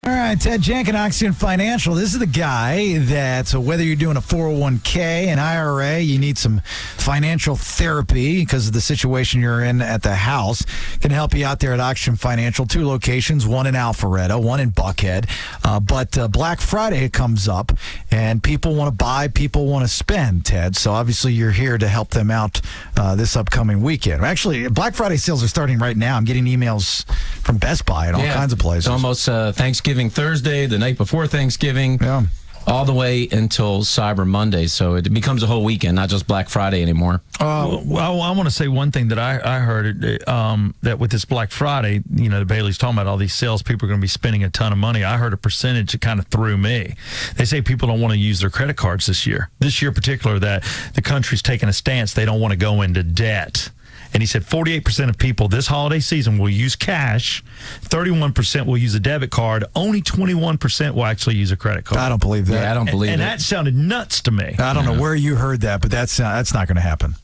All right, Ted Jenkin, Oxygen Financial. This is the guy that, so whether you're doing a 401k, an IRA, you need some financial therapy because of the situation you're in at the house, can help you out there at Oxygen Financial. 2 locations, one in Alpharetta, one in Buckhead. But Black Friday comes up, and people want to buy, people want to spend, Ted. So obviously you're here to help them out this upcoming weekend. Actually, Black Friday sales are starting right now. I'm getting emails from Best Buy and all kinds of places. It's almost Thanksgiving Thursday, the night before Thanksgiving, all the way until Cyber Monday. So it becomes a whole weekend, not just Black Friday anymore. Well, I want to say one thing that I heard, that with this Black Friday, the Bailey's talking about all these sales, people are going to be spending a ton of money. I heard a percentage that kind of threw me. They say people don't want to use their credit cards this year. This year in particular, that the country's taking a stance. They don't want to go into debt. And he said 48% of people this holiday season will use cash, 31% will use a debit card, only 21% will actually use a credit card. I don't believe that. Yeah, I don't believe it. And that sounded nuts to me. I don't know where you heard that, but that's not going to happen.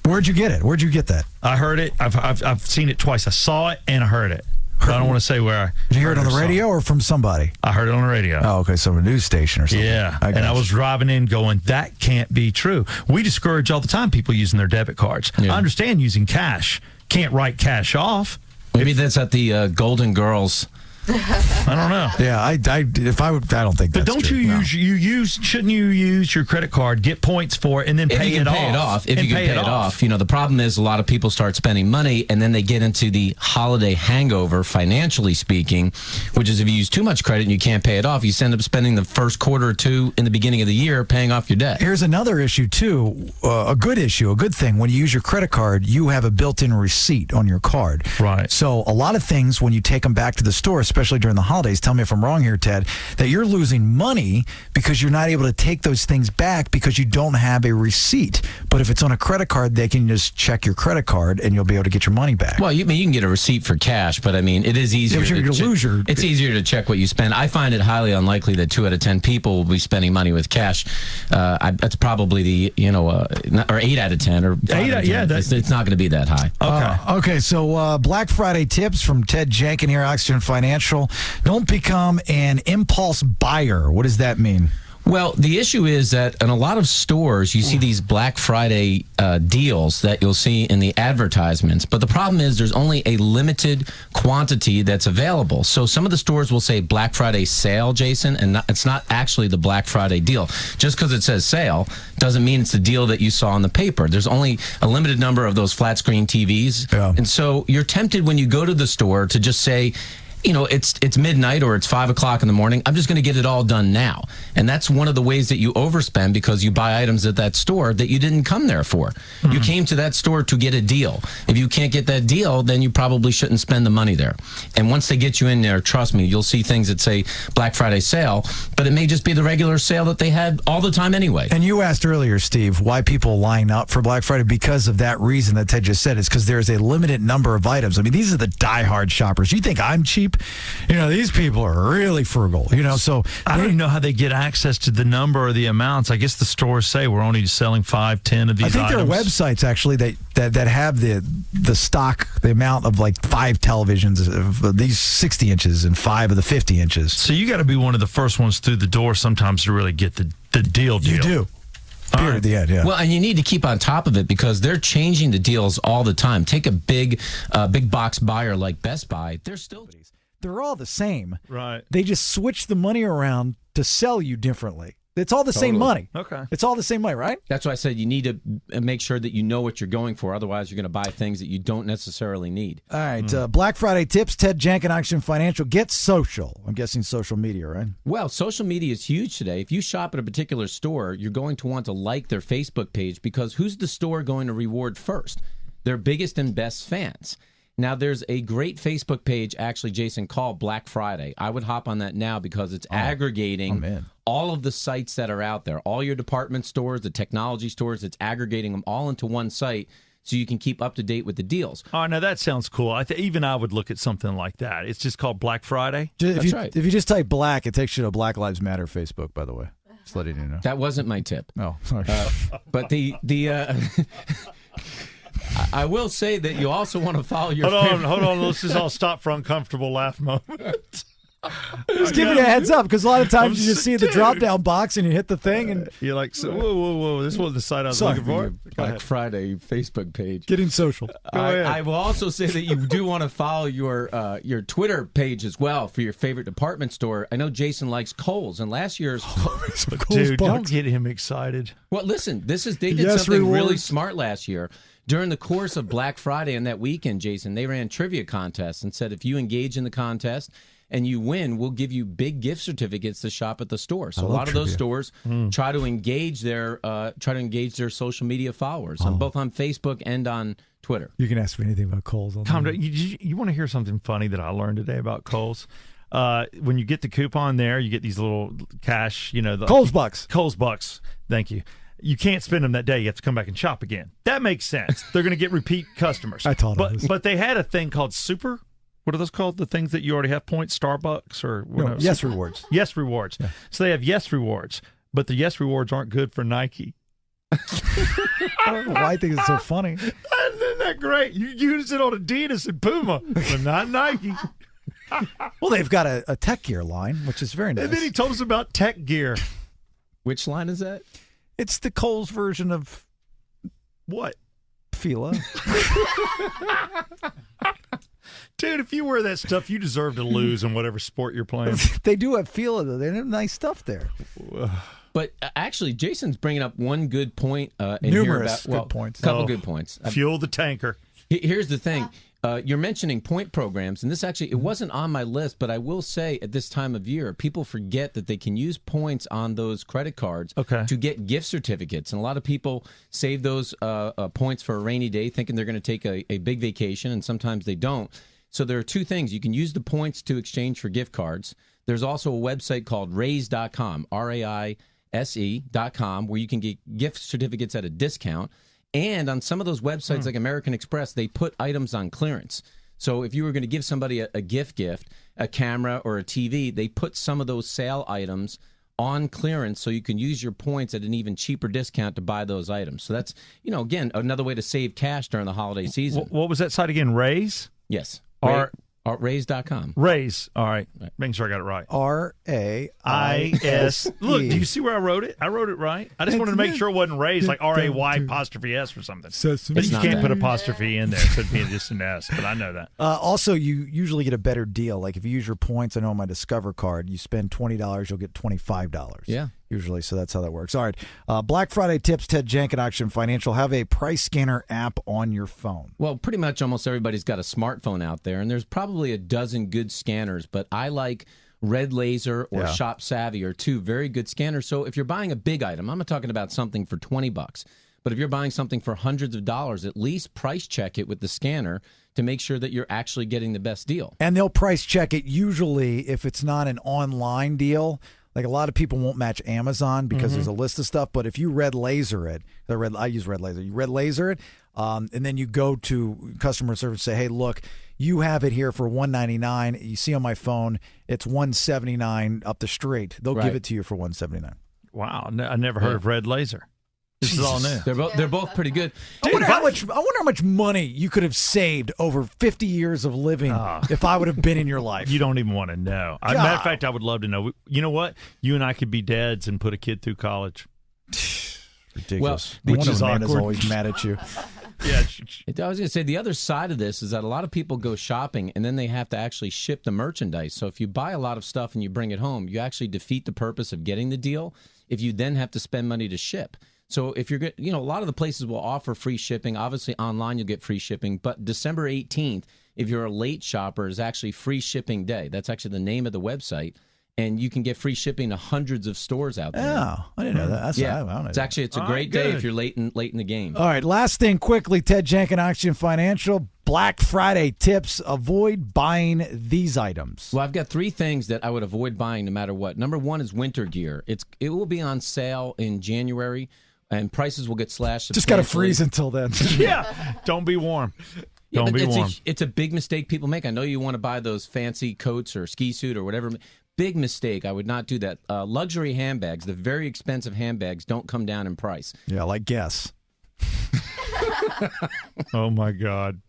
Where'd you get it? Where'd you get that? I heard it. I've seen it twice. I saw it and I heard it. I don't want to say where. Did you hear it on the radio or from somebody? I heard it on the radio. Oh, okay, so a news station or something. Yeah, I was driving in going, that can't be true. We discourage all the time people using their debit cards. Yeah. I understand using cash. Can't write cash off. Maybe that's at the Golden Girls. I don't know. Yeah, I don't think that's But don't true. shouldn't you use your credit card, get points for it, and then pay it off? If you can pay it off. The problem is a lot of people start spending money, and then they get into the holiday hangover, financially speaking, which is if you use too much credit and you can't pay it off, you end up spending the first quarter or two in the beginning of the year paying off your debt. Here's another issue, too, a good thing. When you use your credit card, you have a built-in receipt on your card. Right. So a lot of things, when you take them back to the store, especially during the holidays, tell me if I'm wrong here, Ted, that you're losing money because you're not able to take those things back because you don't have a receipt. But if it's on a credit card, they can just check your credit card and you'll be able to get your money back. Well, you can get a receight for cash, but it is easier. It's easier to check what you spend. I find it highly unlikely that 2 out of 10 people will be spending money with cash. That's probably or 8 out of 10 or 8 out of 10. It's not going to be that high. Okay. So Black Friday tips from Ted Jenkin here, Oxygen Financial. Don't become an impulse buyer. What does that mean? Well, the issue is that in a lot of stores, you see these Black Friday deals that you'll see in the advertisements. But the problem is there's only a limited quantity that's available. So some of the stores will say Black Friday sale, Jason, and it's not actually the Black Friday deal. Just because it says sale doesn't mean it's the deal that you saw in the paper. There's only a limited number of those flat screen TVs. Yeah. And so you're tempted when you go to the store to just say, it's midnight or it's 5 o'clock in the morning. I'm just going to get it all done now. And that's one of the ways that you overspend because you buy items at that store that you didn't come there for. Mm-hmm. You came to that store to get a deal. If you can't get that deal, then you probably shouldn't spend the money there. And once they get you in there, trust me, you'll see things that say Black Friday sale, but it may just be the regular sale that they had all the time anyway. And you asked earlier, Steve, why people line up for Black Friday because of that reason that Ted just said. It's because there's a limited number of items. I mean, these are the diehard shoppers. You think I'm cheap? These people are really frugal, so I don't even know how they get access to the number or the amounts. I guess the stores say we're only selling 5, 10 of these items. I think there are websites actually that have the stock, the amount of like 5 televisions of these 60 inches and 5 of the 50 inches. So you got to be one of the first ones through the door sometimes to really get the deal. You do. Period. At the end, yeah. Well, and you need to keep on top of it because they're changing the deals all the time. Take a big box buyer like Best Buy. They're all the same. Right. They just switch the money around to sell you differently. It's all the same money. Okay. It's all the same money, right? That's why I said you need to make sure that you know what you're going for. Otherwise, you're going to buy things that you don't necessarily need. All right. Black Friday tips, Ted Jenkin, Oxygen Financial. Get social. I'm guessing social media, right? Well, social media is huge today. If you shop at a particular store, you're going to want to like their Facebook page because who's the store going to reward first? Their biggest and best fans. Now, there's a great Facebook page, actually, Jason, called Black Friday. I would hop on that now because it's aggregating all of the sites that are out there, all your department stores, the technology stores. It's aggregating them all into one site so you can keep up to date with the deals. Oh, now that sounds cool. Even I would look at something like that. It's just called Black Friday? That's right. If you just type black, it takes you to Black Lives Matter Facebook, by the way. Just letting you know. That wasn't my tip. Oh, sorry. But the I will say that you also want to follow your Hold on. Let's just all stop for uncomfortable laugh moment. Just giving you a heads up because a lot of times you just see the drop down box and you hit the thing and you're like, whoa, this wasn't the site I was looking for. Black Friday Facebook page. Getting social. I will also say that you do want to follow your Twitter page as well for your favorite department store. I know Jason likes Kohl's, and last year's dude, don't get him excited. Well, listen, they did something really smart last year. During the course of Black Friday and that weekend, Jason, they ran trivia contests and said if you engage in the contest and you win, we'll give you big gift certificates to shop at the store. So a lot of those stores try to engage their social media followers, both on Facebook and on Twitter. You can ask me anything about Kohl's. You want to hear something funny that I learned today about Kohl's? When you get the coupon there, you get these little cash, Kohl's Bucks. Kohl's Bucks. Thank you. You can't spend them that day. You have to come back and shop again. That makes sense. They're going to get repeat customers. I told them. But they had a thing called Super. What are those called? The things that you already have points, Starbucks or whatever. Yes Rewards. Yes Rewards. Yeah. So they have Yes Rewards, but the Yes Rewards aren't good for Nike. I don't know why I think it's so funny. Isn't that great? You use it on Adidas and Puma, but not Nike. Well, they've got a tech gear line, which is very nice. And then he told us about tech gear. Which line is that? It's the Kohl's version of what? Fila. Dude, if you wear that stuff, you deserve to lose in whatever sport you're playing. They do have Fila, though. They have nice stuff there. But actually, Jason's bringing up one good point. Numerous good points. A couple good points. Fuel the tanker. Here's the thing. You're mentioning point programs, and this actually, it wasn't on my list, but I will say at this time of year, people forget that they can use points on those credit cards to get gift certificates. And a lot of people save those points for a rainy day, thinking they're going to take a big vacation, and sometimes they don't. So there are two things. You can use the points to exchange for gift cards. There's also a website called raise.com, RAISE.com, where you can get gift certificates at a discount. And on some of those websites like American Express, they put items on clearance. So if you were going to give somebody a gift, a camera or a TV, they put some of those sale items on clearance so you can use your points at an even cheaper discount to buy those items. So that's, again, another way to save cash during the holiday season. What was that site again? Raise? Yes. Raise.com. Raise. All right. Making sure I got it right. RAIS. Look, do you see where I wrote it? I wrote it right. I just wanted to make sure it wasn't raised like RAY''S or something. But you can't put apostrophe in there. It could be just an S, but I know that. Also, you usually get a better deal. Like if you use your points, I know on my Discover card, you spend $20, you'll get $25. Yeah. Usually, so that's how that works. All right, Black Friday tips, Ted Jenkin, Action Financial. Have a price scanner app on your phone. Well, pretty much almost everybody's got a smartphone out there, and there's probably a dozen good scanners, but I like Red Laser or Shop Savvy are two very good scanners. So if you're buying a big item, I'm not talking about something for $20, but if you're buying something for hundreds of dollars, at least price check it with the scanner to make sure that you're actually getting the best deal. And they'll price check it usually if it's not an online deal. Like a lot of people won't match Amazon because there's a list of stuff. But if you Red Laser it, I use Red Laser. You Red Laser it, and then you go to customer service and say, hey, look, you have it here for $199. You see on my phone, it's $179 up the street. They'll give it to you for $179. Wow, I never heard of Red Laser. This is all new. They're both pretty good. I wonder how much money you could have saved over 50 years of living if I would have been in your life. You don't even want to know. Matter of fact, I would love to know. You know what? You and I could be dads and put a kid through college. Ridiculous. Well, which is man is always mad at you. Yeah. I was going to say the other side of this is that a lot of people go shopping and then they have to actually ship the merchandise. So if you buy a lot of stuff and you bring it home, you actually defeat the purpose of getting the deal if you then have to spend money to ship. So if you're good, a lot of the places will offer free shipping. Obviously, online you'll get free shipping. But December 18th, if you're a late shopper, is actually free shipping day. That's actually the name of the website. And you can get free shipping to hundreds of stores out there. Oh, I didn't know that. It's a great day if you're late in the game. All right, last thing quickly, Ted Jenkin, Action Financial. Black Friday tips. Avoid buying these items. Well, I've got three things that I would avoid buying no matter what. Number one is winter gear. It will be on sale in January. And prices will get slashed. Just got to freeze until then. Yeah. Don't be warm. Don't be warm. It's a big mistake people make. I know you want to buy those fancy coats or ski suit or whatever. Big mistake. I would not do that. Luxury handbags, the very expensive handbags, don't come down in price. Yeah, like Guess. Oh, my God.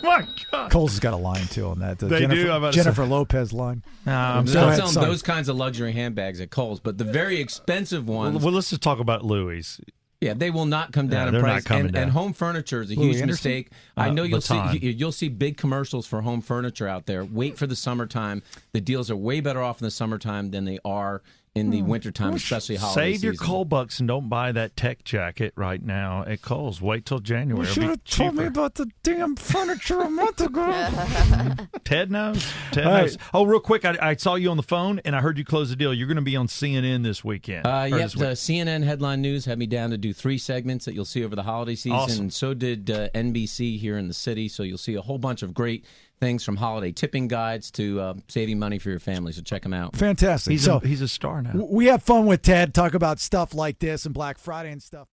my God. Kohl's has got a line, too, on that. They do? I'm about to Jennifer Lopez line. I'm They'll sorry. sell those kinds of luxury handbags at Kohl's, but the very expensive ones. Well, let's just talk about Louis. Yeah, they will not come down in they're price. not coming down. And home furniture is a Louis huge Anderson? mistake. I know Baton. you'll see big commercials for home furniture out there. Wait for the summertime. The deals are way better off in the summertime than they are in the wintertime, especially holiday Save your season. Kohl bucks and don't buy that tech jacket right now at Kohl's. Wait till January. You It'll should be have told me cheaper. about the damn furniture a month ago. Ted knows. Ted All knows. right. Oh, real quick, I saw you on the phone, and I heard you close the deal. You're going to be on CNN this weekend. or Yep, this week. the CNN headline news had me down to do 3 segments that you'll see over the holiday season, Awesome. and so did NBC here in the city. So you'll see a whole bunch of great things from holiday tipping guides to saving money for your family. So check them out. Fantastic. He's a star now. We have fun with Ted, talk about stuff like this and Black Friday and stuff.